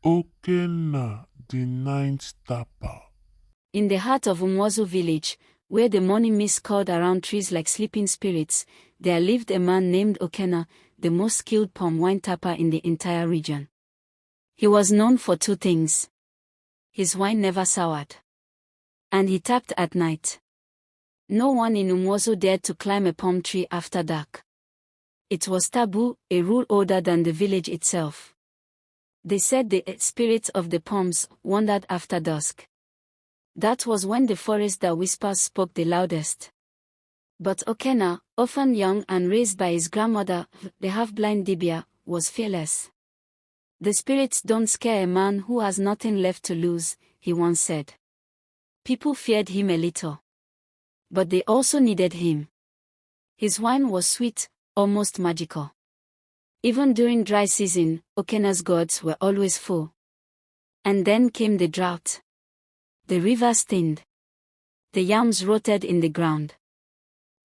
Okenna, the ninth tapper. In the heart of Umuazọ village, where the morning mist curled around trees like sleeping spirits, there lived a man named Okenna, the most skilled palm wine tapper in the entire region. He was known for two things. His wine never soured. And he tapped at night. No one in Umuazọ dared to climb a palm tree after dark. It was taboo, a rule older than the village itself. They said the spirits of the palms wandered after dusk. That was when the forest that whispers spoke the loudest. But Okenna, often young and raised by his grandmother, the half-blind Dibia, was fearless. The spirits don't scare a man who has nothing left to lose, he once said. People feared him a little. But they also needed him. His wine was sweet, almost magical. Even during dry season, Okenna's gourds were always full. And then came the drought. The rivers thinned. The yams rotted in the ground.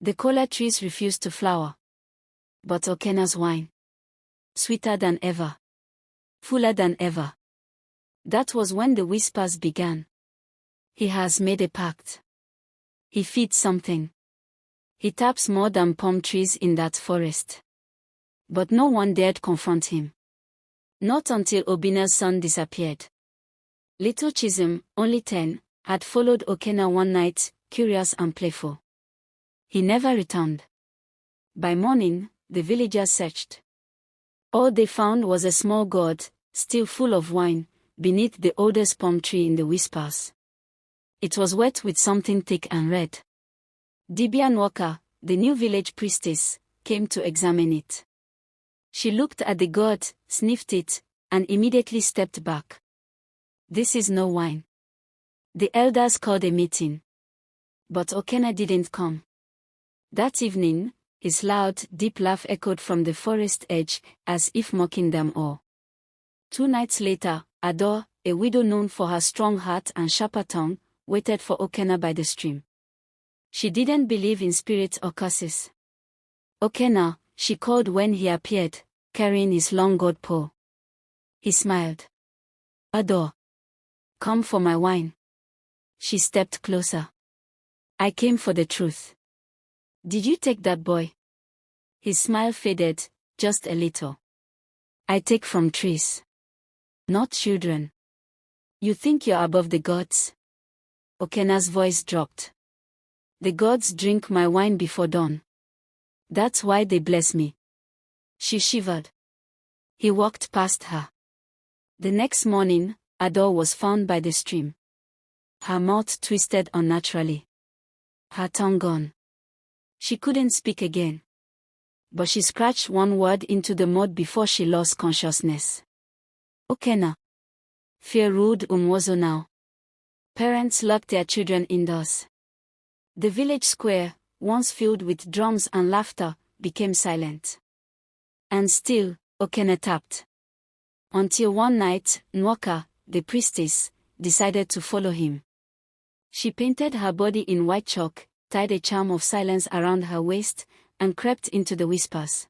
The cola trees refused to flower. But Okenna's wine, sweeter than ever, fuller than ever. That was when the whispers began. He has made a pact. He feeds something. He taps more than palm trees in that forest. But no one dared confront him. Not until Obina's son disappeared. Little Chisholm, only 10, had followed Okenna one night, curious and playful. He never returned. By morning, the villagers searched. All they found was a small gourd, still full of wine, beneath the oldest palm tree in the whispers. It was wet with something thick and red. Dibia Nwaka, the new village priestess, came to examine it. She looked at the gourd, sniffed it, and immediately stepped back. This is no wine. The elders called a meeting. But Okenna didn't come. That evening, his loud, deep laugh echoed from the forest edge, as if mocking them all. 2 nights later, Ador, a widow known for her strong heart and sharper tongue, waited for Okenna by the stream. She didn't believe in spirits or curses. Okenna, she called when he appeared, carrying his long gourd pole. He smiled. Ador, come for my wine. She stepped closer. I came for the truth. Did you take that boy? His smile faded, just a little. I take from trees. Not children. You think you're above the gods? Okenna's voice dropped. The gods drink my wine before dawn. That's why they bless me. She shivered. He walked past her. The next morning, Ador was found by the stream. Her mouth twisted unnaturally. Her tongue gone. She couldn't speak again. But she scratched one word into the mud before she lost consciousness. Okenna. Fear ruled Umuazọ now. Parents locked their children indoors. The village square, once filled with drums and laughter, became silent. And still, Okenna tapped. Until one night, Nwaka, the priestess, decided to follow him. She painted her body in white chalk, tied a charm of silence around her waist, and crept into the whispers.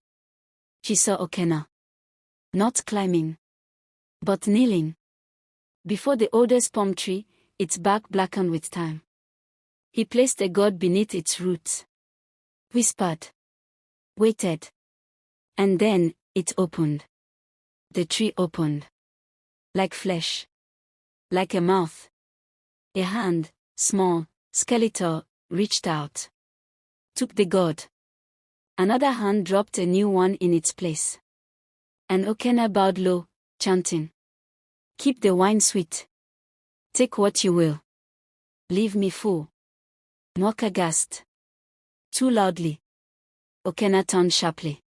She saw Okenna. Not climbing, but kneeling. Before the oldest palm tree, its bark blackened with time. He placed a gourd beneath its roots. Whispered. Waited. And then, it opened. The tree opened. Like flesh. Like a mouth. A hand, small, skeletal, reached out. Took the gourd. Another hand dropped a new one in its place. And Okenna bowed low, chanting. Keep the wine sweet. Take what you will. Leave me full. Nwaka gasped. Too loudly. Okenna turned sharply.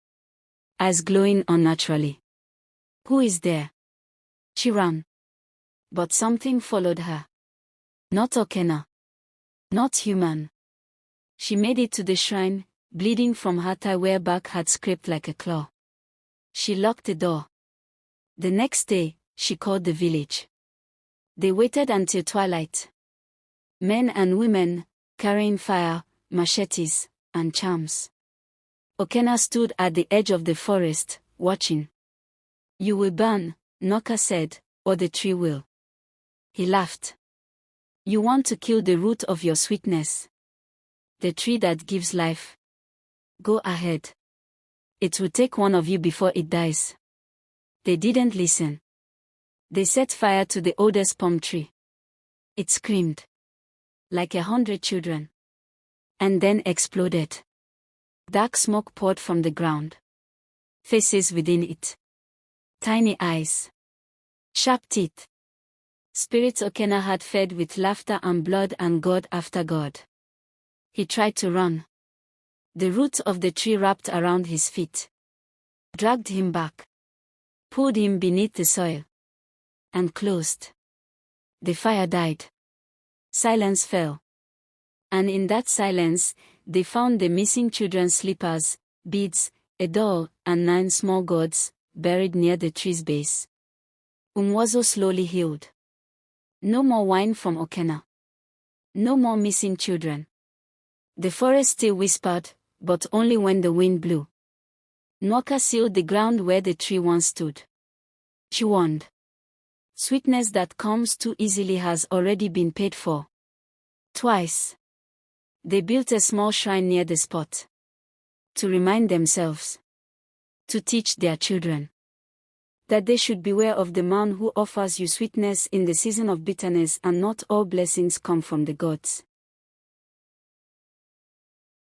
Eyes glowing unnaturally. Who is there? She ran. But something followed her. Not Okenna. Not human. She made it to the shrine, bleeding from her thigh where bark had scraped like a claw. She locked the door. The next day, she called the village. They waited until twilight. Men and women, carrying fire, machetes, and charms. Okenna stood at the edge of the forest, watching. You will burn, Nwaka said, or the tree will. He laughed. You want to kill the root of your sweetness? The tree that gives life? Go ahead. It will take one of you before it dies. They didn't listen. They set fire to the oldest palm tree. It screamed like 100 children, and then exploded. Dark smoke poured from the ground. Faces within it. Tiny eyes. Sharp teeth. Spirits Okenna had fed with laughter and blood and God after God. He tried to run. The roots of the tree wrapped around his feet, dragged him back, pulled him beneath the soil, and closed. The fire died. Silence fell. And in that silence, they found the missing children's slippers, beads, a doll, and 9 small gods, buried near the tree's base. Umuazọ slowly healed. No more wine from Okenna. No more missing children. The forest still whispered, but only when the wind blew. Nwaka sealed the ground where the tree once stood. She warned. Sweetness that comes too easily has already been paid for. Twice. They built a small shrine near the spot. To remind themselves. To teach their children. That they should beware of the man who offers you sweetness in the season of bitterness, and not all blessings come from the gods.